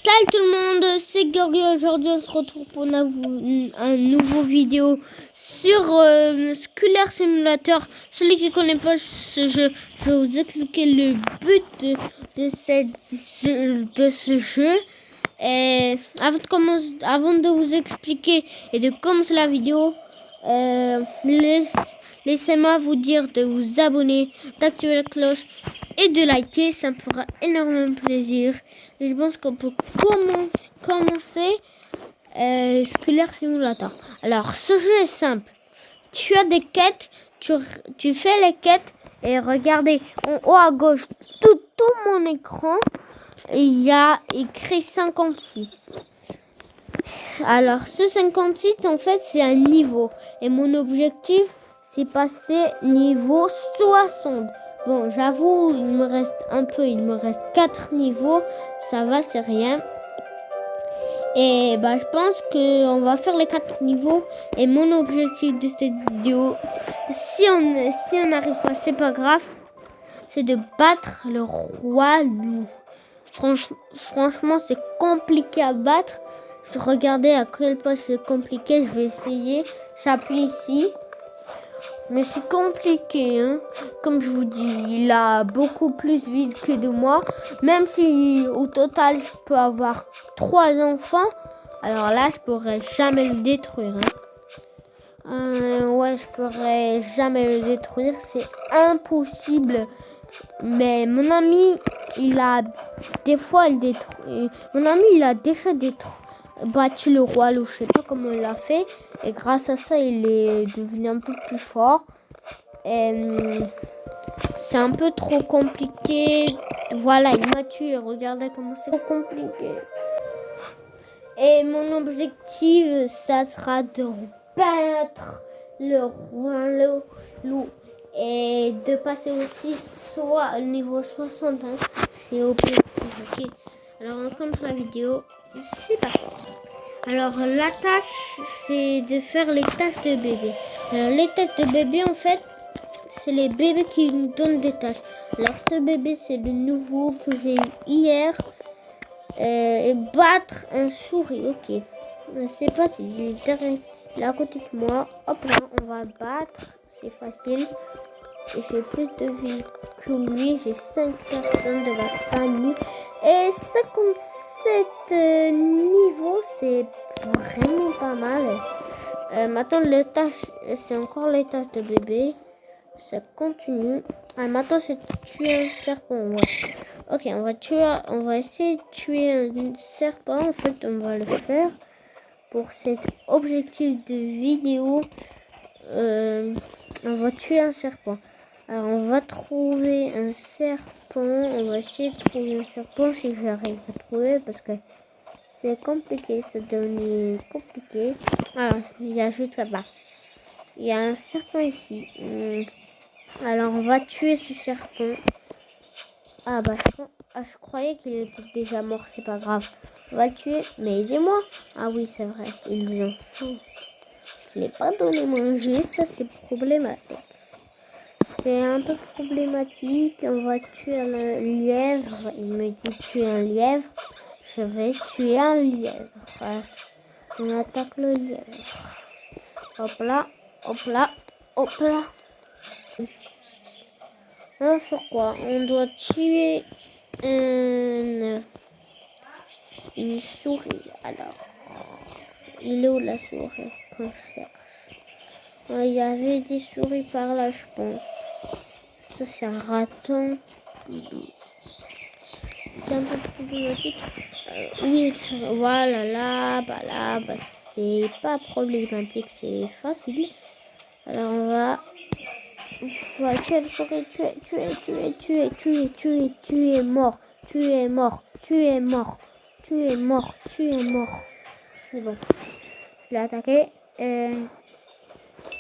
Salut tout le monde, c'est Gurgi. Aujourd'hui on se retrouve pour un nouveau vidéo sur Skuller Simulator. Celui qui ne connaît pas ce jeu, je vais vous expliquer le but de ce jeu. Et avant de vous expliquer et de commencer la vidéo, laissez-moi vous dire de vous abonner, d'activer la cloche et de liker, ça me fera énormément plaisir. Et je pense qu'on peut commencer Skuller Simulator. Alors, ce jeu est simple. Tu as des quêtes, tu fais les quêtes et regardez en haut à gauche, tout mon écran, il y a écrit 56. Alors, ce 56, en fait, c'est un niveau. Et mon objectif, c'est passer niveau 60. Bon, j'avoue, il me reste un peu, il me reste 4 niveaux. Ça va, c'est rien. Et je pense qu'on va faire les 4 niveaux. Et mon objectif de cette vidéo, si on n'arrive pas, c'est pas grave, c'est de battre le roi loup. Franchement, c'est compliqué à battre. Regardez à quel point c'est compliqué. Je vais essayer. J'appuie ici. Mais c'est compliqué, hein. Comme je vous dis, il a beaucoup plus vite que de moi. Même si au total, je peux avoir 3 enfants. Alors là, je pourrais jamais le détruire. Ouais, je pourrais jamais le détruire. C'est impossible. Mais mon ami, des fois, il détruit. Mon ami, il a déjà battu le roi loup. Je sais pas comment il l'a fait. Et grâce à ça, il est devenu un peu plus fort. C'est un peu trop compliqué. Voilà, il m'a tué. Regardez comment c'est trop compliqué. Et mon objectif, ça sera de battre le roi loup. Et de passer aussi soit niveau 60. C'est objectif, ok. Alors on commence la vidéo. C'est parti. Alors la tâche, c'est de faire les tâches de bébé. Alors les tâches de bébé, en fait, c'est les bébés qui nous donnent des tâches. Alors ce bébé, c'est le nouveau que j'ai eu hier. Et battre un souris, ok. Je sais pas si il est à côté de moi. Hop là, on va battre. C'est facile. Et j'ai plus de vie que lui. J'ai 5 personnes de la famille. Et 57 niveaux, c'est vraiment pas mal. Maintenant, c'est encore les tâches de bébé. Ça continue. Maintenant, c'est tuer un serpent. Ouais. Ok, on va essayer de tuer un serpent. En fait, on va le faire pour cet objectif de vidéo. On va tuer un serpent. Alors, on va trouver un serpent. On va essayer de trouver un serpent si j'arrive à trouver parce que c'est compliqué. Ça devient compliqué. Alors, il y a juste là-bas. Il y a un serpent ici. Alors, on va tuer ce serpent. Je croyais qu'il était déjà mort, c'est pas grave. On va le tuer, mais aidez-moi. Ah oui, c'est vrai, ils ont faim. Je ne l'ai pas donné manger, ça c'est problématique. C'est un peu problématique. On va tuer un lièvre. Il me dit tuer un lièvre. Je vais tuer un lièvre. Voilà. On attaque le lièvre. Hop là, hop là, hop là. Alors, pourquoi on doit tuer une souris. Alors, il est où la souris qu'on cherche? Il y avait des souris par là, je pense. Ça, c'est un raton. C'est un peu problématique. Oui, voilà, là, c'est pas problématique, c'est facile. Alors, on va tuer la souris, tuer, mort, mort. C'est bon. Je l'ai attaqué.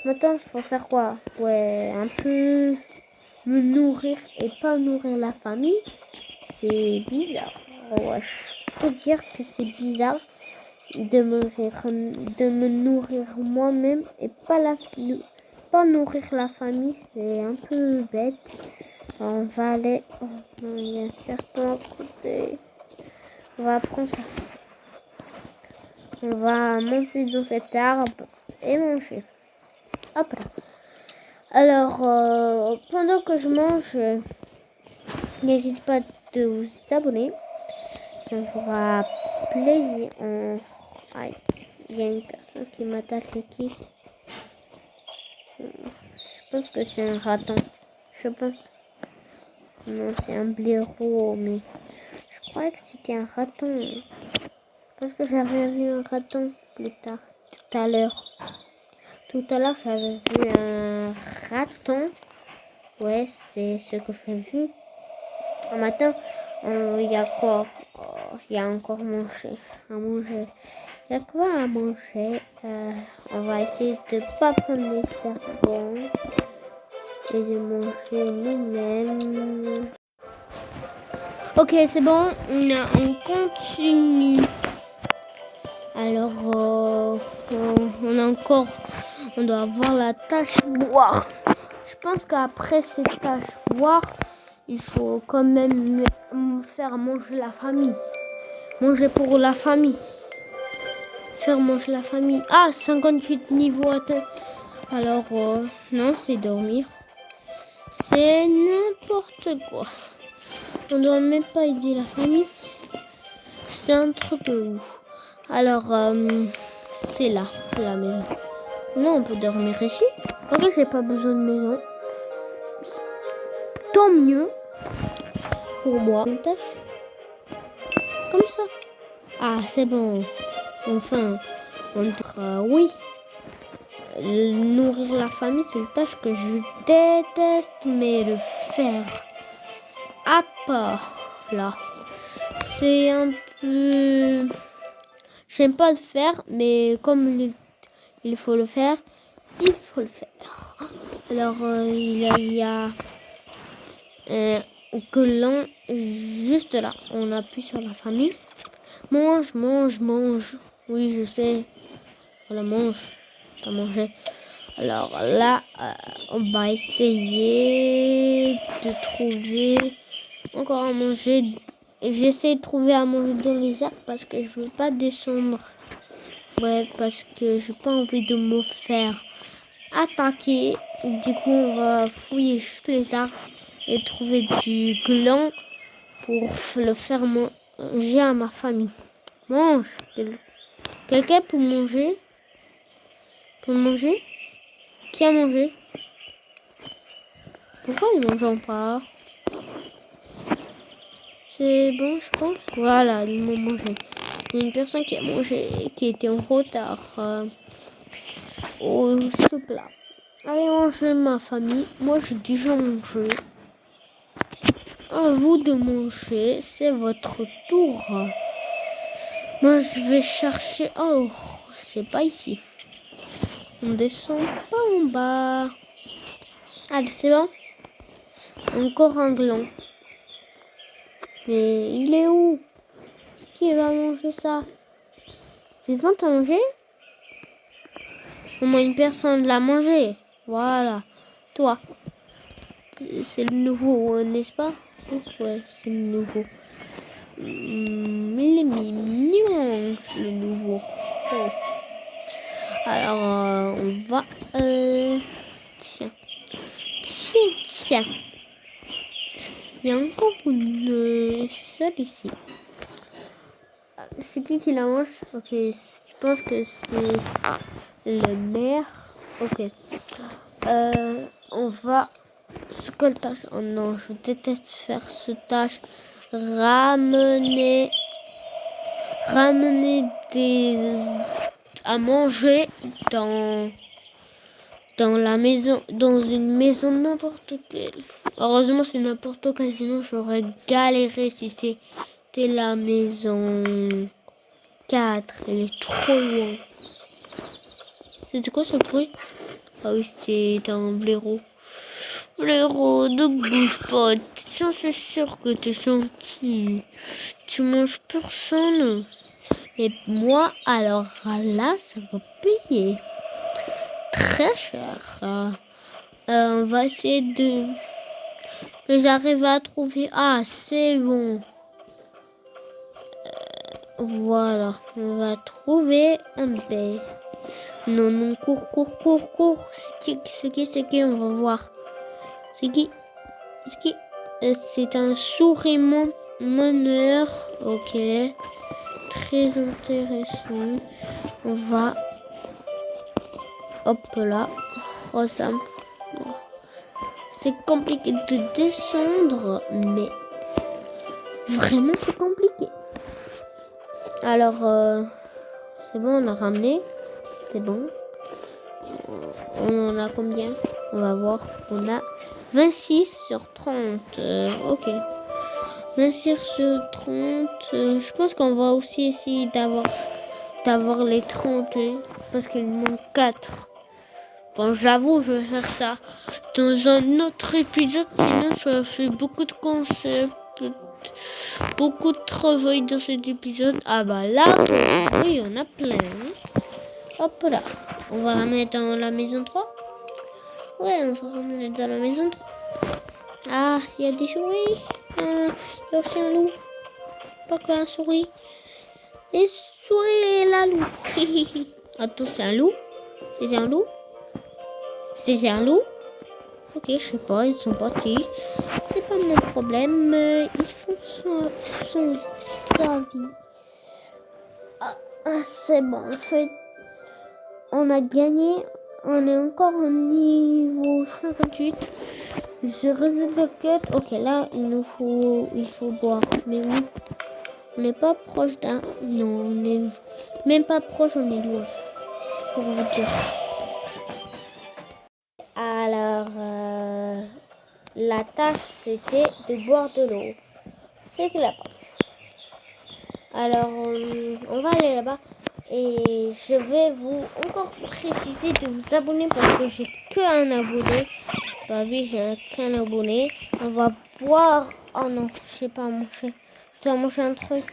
Maintenant, il faut faire quoi? Ouais, un peu me nourrir et pas nourrir la famille. C'est bizarre. Ouais, je peux dire que c'est bizarre de me nourrir moi-même et pas nourrir la famille. C'est un peu bête. On va aller... Oh non, il y a un serpent à côté. On va prendre ça. On va monter dans cet arbre et manger. Hop là. Alors, pendant que je mange, n'hésitez pas de vous abonner. Ça me fera plaisir. Aïe, il y a une personne qui m'attaque qui. Je pense que c'est un raton. Je pense. Non, c'est un blaireau, mais je croyais que c'était un raton. Parce que j'avais vu un raton plus tard, tout à l'heure. Tout à l'heure, j'avais vu un raton. Ouais, c'est ce que j'ai vu. Maintenant, il y a quoi? Il y a encore à manger. Il y a quoi à manger? On va essayer de ne pas prendre les serpents et de manger nous-mêmes. Ok, c'est bon. On continue. Alors, on doit avoir la tâche boire. Je pense qu'après cette tâche boire, il faut quand même faire manger la famille. Manger pour la famille. Faire manger la famille. Ah, 58 niveaux atteints. Alors, non, c'est dormir. C'est n'importe quoi. On doit même pas aider la famille. C'est un truc de ouf. Alors, c'est là, la maison. Non, on peut dormir ici. Ok, j'ai pas besoin de maison. Tant mieux pour moi. Une tâche comme ça. Ah, c'est bon. Enfin, oui. Nourrir la famille, c'est une tâche que je déteste, mais le faire à part là, c'est un peu. J'aime pas le faire, mais comme il faut le faire, il faut le faire. Alors, il y a un collant juste là. On appuie sur la famille. Mange, mange, mange. Oui, je sais. Voilà, mange. T'as mangé. Alors là, on va essayer de trouver encore à manger. J'essaie de trouver à manger dans les arbres parce que je veux pas descendre. Ouais, parce que j'ai pas envie de me faire attaquer. Du coup, on va fouiller juste les arbres et trouver du gland pour le faire manger à ma famille. Mange. Quelqu'un peut manger? Pour manger? Qui a mangé? Pourquoi ils ne mangent pas? C'est bon, je pense. Voilà, ils m'ont mangé. Il y a une personne qui a mangé, qui était en retard au ce plat. Allez manger ma famille. Moi, j'ai déjà mangé. À vous de manger, c'est votre tour. Moi, je vais chercher. Oh, c'est pas ici. On descend pas en bas. Allez, c'est bon. Encore un gland. Mais il est où? Qui va manger ça? Vivant, t'as mangé? Au moins une personne l'a mangé. Voilà. Toi. C'est le nouveau, n'est-ce pas? Ouais, c'est le nouveau. Il est mignon, le nouveau. Oh. Alors, on va... Tiens. Tiens. Il y a encore une seule ici. C'est qui la mange? Ok, je pense que c'est le maire. Ok. On va... C'est quelle tâche? Oh non, je déteste faire ce tâche. Ramener à manger dans la maison, dans une maison n'importe quelle. Heureusement, c'est n'importe quelle, sinon j'aurais galéré si c'était la maison 4. Elle est trop loin. C'était quoi ce bruit? Ah oui, c'est un blaireau. Blaireau, ne bouge pas. J'en suis sûre que t'es gentil. Tu manges personne. Et moi, alors là, ça va payer très cher. On va essayer de... J'arrive à trouver... Ah, c'est bon. Voilà, on va trouver un B. Non, non, cours, cours, cours, cours. C'est qui, on va voir. C'est qui? C'est un souris meneur. Ok. Très intéressant. On va... Hop là. Oh, ça... C'est compliqué de descendre, mais... Vraiment, c'est compliqué. Alors, c'est bon, on a ramené. C'est bon. On en a combien? On va voir. On a 26 sur 30. Ok. 26 sur 30. Je pense qu'on va aussi essayer d'avoir les 30. Hein, parce qu'il manque 4. Bon, j'avoue, je vais faire ça dans un autre épisode. Sinon, ça fait beaucoup de concepts. Beaucoup de travail dans cet épisode. Ah bah là, oui, on a plein. Hop là. On va ramener dans la maison 3. Ouais, on va ramener dans la maison 3. Ah, il y a des souris. Il y a aussi un loup. Pas qu'un souris. Les souris et la loup. Attends, c'est un loup? C'est un loup? C'est un loup? Ok, je sais pas, ils sont partis. C'est pas mon problème. Ils font sa vie. Ah, c'est bon, en fait. On a gagné. On est encore au niveau 58. Je résous la quête. Ok, là, il faut boire. Mais oui, on n'est pas proche d'un... Non, on n'est même pas proche, on est loin. Pour vous dire. Alors, la tâche, c'était de boire de l'eau. C'était là-bas. Alors, on va aller là-bas. Et je vais vous encore préciser de vous abonner parce que j'ai qu'un abonné. Bah oui, j'ai qu'un abonné. On va boire. Oh non, je sais pas manger. Je dois manger un truc.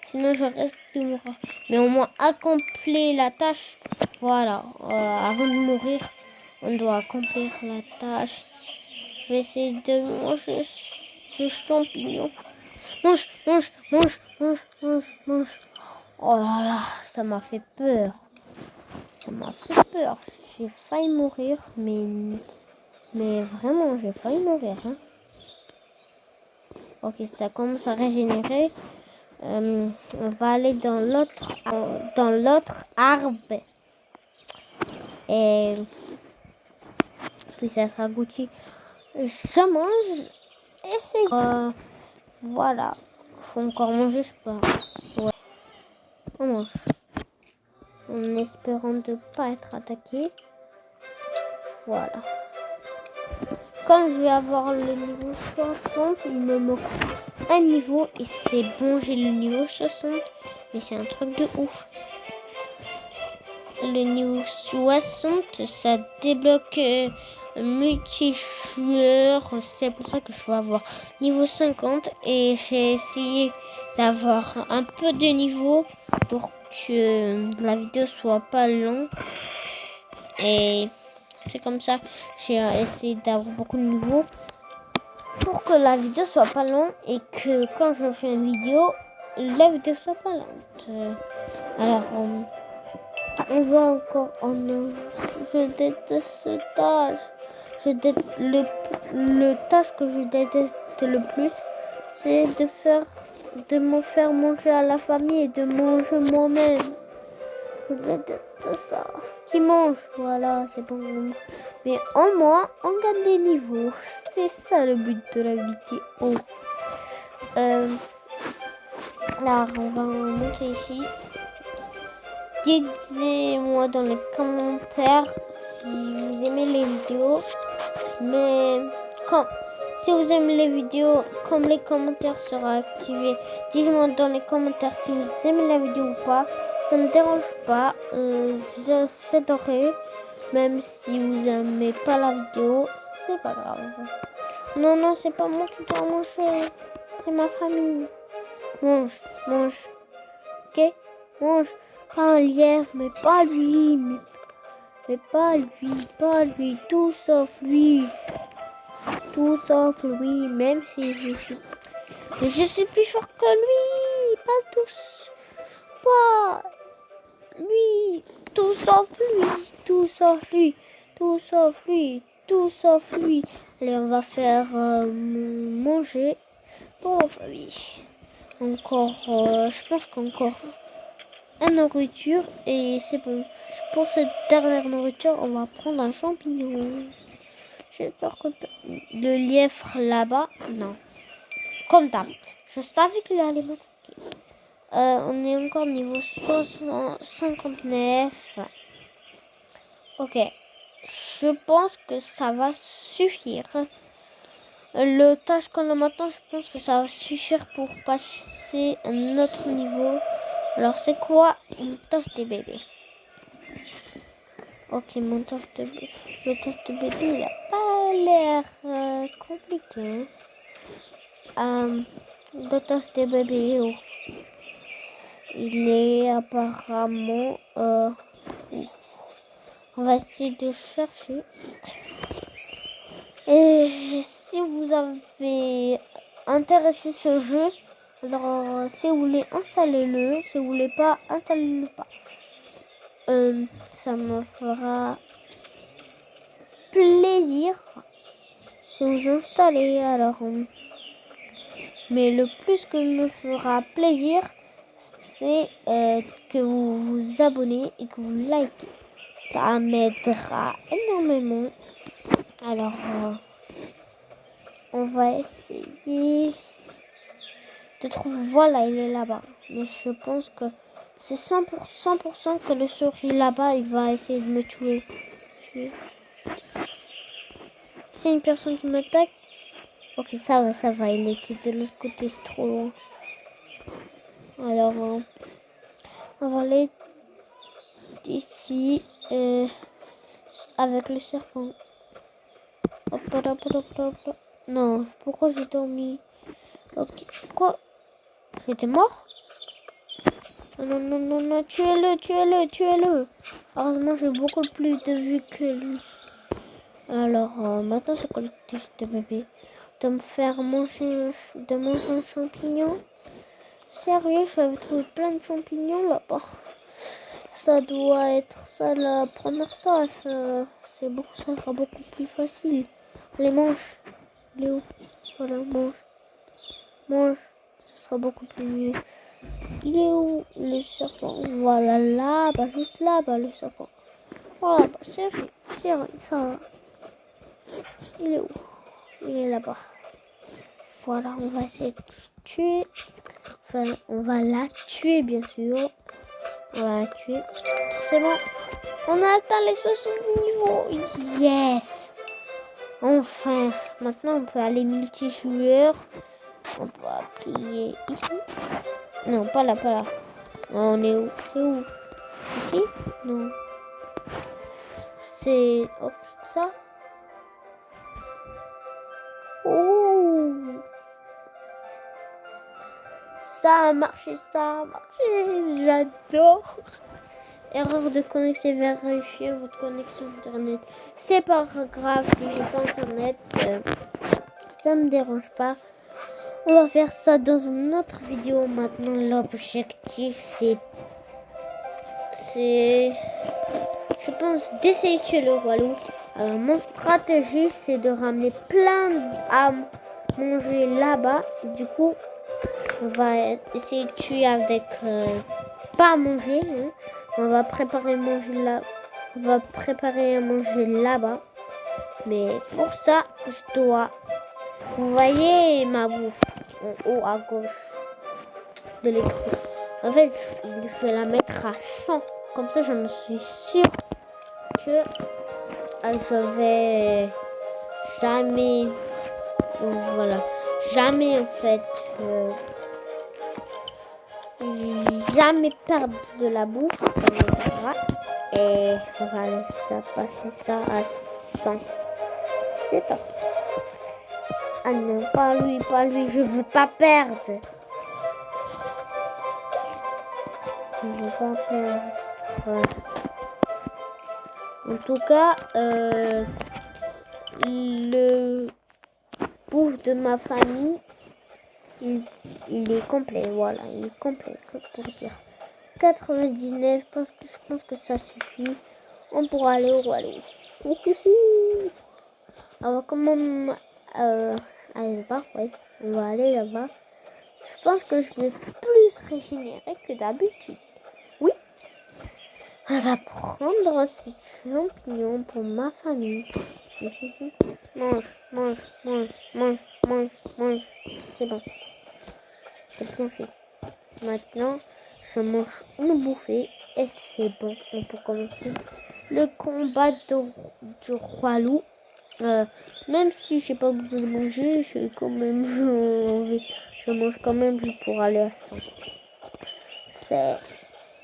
Sinon, je reste de mourir. Mais au moins, accomplir la tâche. Voilà. Avant de mourir, on doit accomplir la tâche. Je vais essayer de manger ce champignon. Mange, mange, mange, mange, mange, mange. Oh là là, ça m'a fait peur. Ça m'a fait peur. J'ai failli mourir, mais vraiment, j'ai failli mourir. Hein. Ok, ça commence à régénérer. On va aller dans l'autre arbre. Et puis ça sera goûté. Je mange et c'est... voilà. Faut encore manger, je pense. Ouais. On mange. En espérant de ne pas être attaqué. Voilà. Comme je vais avoir le niveau 60, il me manque un niveau. Et c'est bon, j'ai le niveau 60. Mais c'est un truc de ouf. Le niveau 60, ça débloque multi-joueur. C'est pour ça que je vais avoir niveau 50. Et j'ai essayé d'avoir un peu de niveau pour que la vidéo soit pas longue. Et c'est comme ça, j'ai essayé d'avoir beaucoup de niveaux pour que la vidéo soit pas longue et que quand je fais une vidéo, la vidéo soit pas lente. Alors, on va encore... Oh non, je déteste ce tâche. Le tâche que je déteste le plus, c'est de me faire manger à la famille et de manger moi-même. Je déteste ça. Qui mange, voilà, c'est bon. Mais au moins, on gagne des niveaux. C'est ça le but de la vidéo. Là, on va monter ici. Dites-moi dans les commentaires si vous aimez les vidéos. Mais si vous aimez les vidéos, comme les commentaires seront activés, dites-moi dans les commentaires si vous aimez la vidéo ou pas. Ça me dérange pas, j'adorerais, même si vous aimez pas la vidéo, c'est pas grave. Non, non, c'est pas moi qui dois manger, c'est ma famille. Mange, mange, ok, mange. Pas un lièvre, mais pas lui, mais pas lui, tout sauf lui. Tout sauf lui, même si je suis plus fort que lui, pas tous. pas. Lui, tout sauf lui, tout sauf lui, tout sauf lui, tout sauf lui. Allez, on va faire manger pour lui. Encore, je pense qu'encore une nourriture et c'est bon. Pour cette dernière nourriture, on va prendre un champignon. J'espère que le lièvre là-bas, non. Comme ça, je savais qu'il allait m'attaquer. On est encore niveau 59. Ok, je pense que ça va suffire. Le tâche qu'on a maintenant, je pense que ça va suffire pour passer à un autre niveau. Alors, c'est quoi une tâche des bébés? Ok, mon tâche de bébé. Le tâche de bébé, il a pas l'air compliqué. Le tâche des bébés, oh. Il est apparemment... on va essayer de chercher. Et si vous avez intéressé ce jeu, alors si vous voulez, installez-le. Si vous voulez pas, installez-le pas. Ça me fera plaisir si vous installez. Alors, mais le plus que me fera plaisir, c'est que vous vous abonnez et que vous likez. Ça m'aidera énormément. Alors, on va essayer de trouver. Voilà, il est là-bas. Mais je pense que c'est 100% que le souris là-bas, il va essayer de me tuer. C'est une personne qui m'attaque. Ok, ça va. Il était de l'autre côté, c'est trop loin. Alors, on va aller ici avec le serpent. Hop, hop, hop, hop, hop. Non, pourquoi j'ai dormi? Ok, quoi? J'étais mort? Non, non, non, non, tuez-le. Heureusement, j'ai beaucoup plus de vue que lui. Alors, maintenant, c'est quoi le test de bébé? De me faire manger, de manger un champignon? Sérieux, j'avais trouvé plein de champignons là-bas. Ça doit être ça la première tâche. Ça sera beaucoup plus facile. Les mange. Il est où? Voilà, mange. Ce sera beaucoup plus mieux. Il est où le serpent? Voilà, là-bas, juste là-bas, le serpent. Voilà, bah, c'est rien, ça va. Il est où? Il est là-bas. Voilà, on va essayer de tuer. Enfin, on va la tuer, bien sûr. On va la tuer. C'est bon. On a atteint les 60 niveaux. Yes! Enfin, maintenant on peut aller multijoueur. On peut appuyer ici. Non, pas là. On est où? C'est où? Ici? Non. C'est ça. Oh! Ça a marché. J'adore. Erreur de connexion, vérifiez votre connexion internet. C'est pas grave si j'ai pas internet. Ça me dérange pas. On va faire ça dans une autre vidéo. Maintenant, l'objectif, c'est je pense, d'essayer de tuer le roi loup. Alors, mon stratégie, c'est de ramener plein à manger là-bas. Du coup, on va essayer de tuer avec pas à manger. Hein. On va préparer à manger là-bas. Mais pour ça, je dois... Vous voyez ma bouffe en haut à gauche de l'écran. En fait, il faut la mettre à 100. Comme ça, je me suis sûre que je vais jamais... voilà. Jamais, en fait... jamais perdre de la bouffe. Et on va laisser passer ça à 100. C'est parti. Ah non, pas lui, je veux pas perdre. Je veux pas perdre. En tout cas, le bouffe de ma famille, il est complet. Voilà, il est complet, pour dire. 99. Je pense que ça suffit. On pourra aller au roi loup. Alors comment aller là-bas, ouais. On va aller là-bas. Je pense que je vais plus régénérer que d'habitude. Oui. On va prendre ces champignons pour ma famille. Mange, mange, mange, mange, mange, mange. C'est bon. C'est bien fait. Maintenant, je mange une bouffée et c'est bon. On peut commencer le combat du roi loup. Même si j'ai pas besoin de manger, je mange quand même juste pour aller à 100. C'est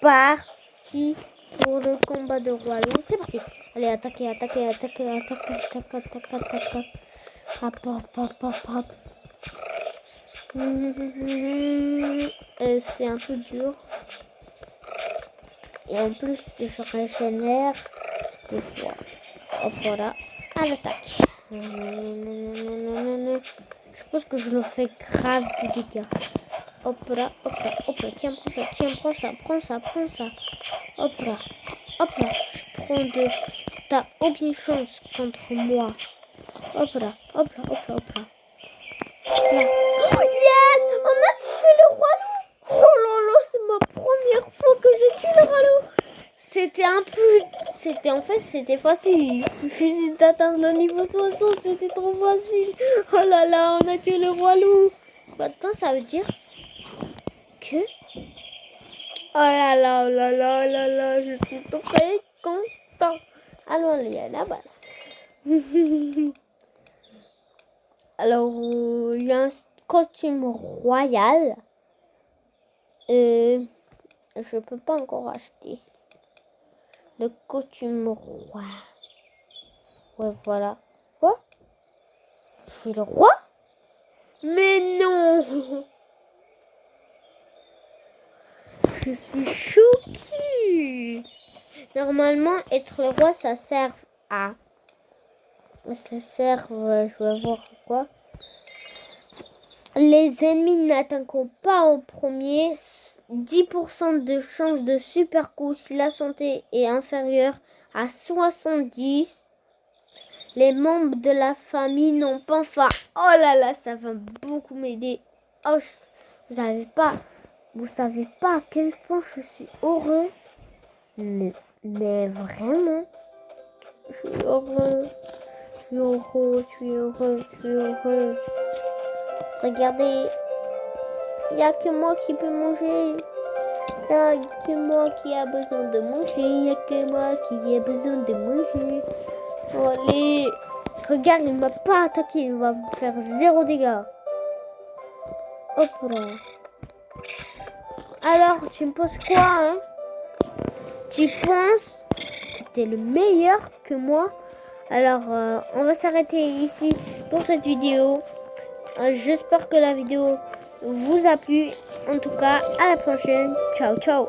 parti pour le combat de roi loup. C'est parti. Allez, attaquez, attaquez, attaquez, attaquez, attaquez, attaquez, attaquez. Hop, hop, hop, hop, hop. C'est un peu dur. Et en plus, je régénère des fois. Hop, voilà. À l'attaque. Je pense que je le fais grave de dégâts. Hop là, hop là, hop là. Tiens, prends ça, tiens, prends ça, prends ça, prends ça. Hop là, hop là. Je prends de... T'as aucune chance contre moi. Hop là, hop là, hop là, hop là. Là. Oh, yes! On a tué le roi loup! Oh là là, c'est ma première fois que je tue le roi loup! C'était facile. Il suffisait d'atteindre le niveau 60, c'était trop facile. Oh là là, on a tué le roi loup. Maintenant, ça veut dire que... Oh là là, oh là là, oh là là, je suis très content. Allons aller à la base. Alors, il y a un costume royal. Je peux pas encore acheter. Le costume roi. Ouais, voilà. Quoi? Je suis le roi? Mais non! Je suis choquée. Normalement, être le roi, ça sert à... Ça sert, je vais voir quoi. Les ennemis n'attaqueront pas en premier. 10% de chance de super coup si la santé est inférieure à 70. Les membres de la famille n'ont pas faim. Oh là là, ça va beaucoup m'aider. Oh, vous savez pas à quel point je suis heureux. Mais vraiment, je suis heureux. Je suis heureux, je suis heureux, je suis heureux. Regardez, il n'y a que moi qui peux manger. Ça, il n'y a que moi qui a besoin de manger. Il n'y a que moi qui a besoin de manger. Oh, allez. Regarde, il ne m'a pas attaqué. Il va me faire 0 dégâts. Hop là. Alors, tu me penses quoi, hein? Tu penses que tu es le meilleur que moi? Alors, on va s'arrêter ici pour cette vidéo. J'espère que la vidéo vous a plu. En tout cas, à la prochaine. Ciao, ciao.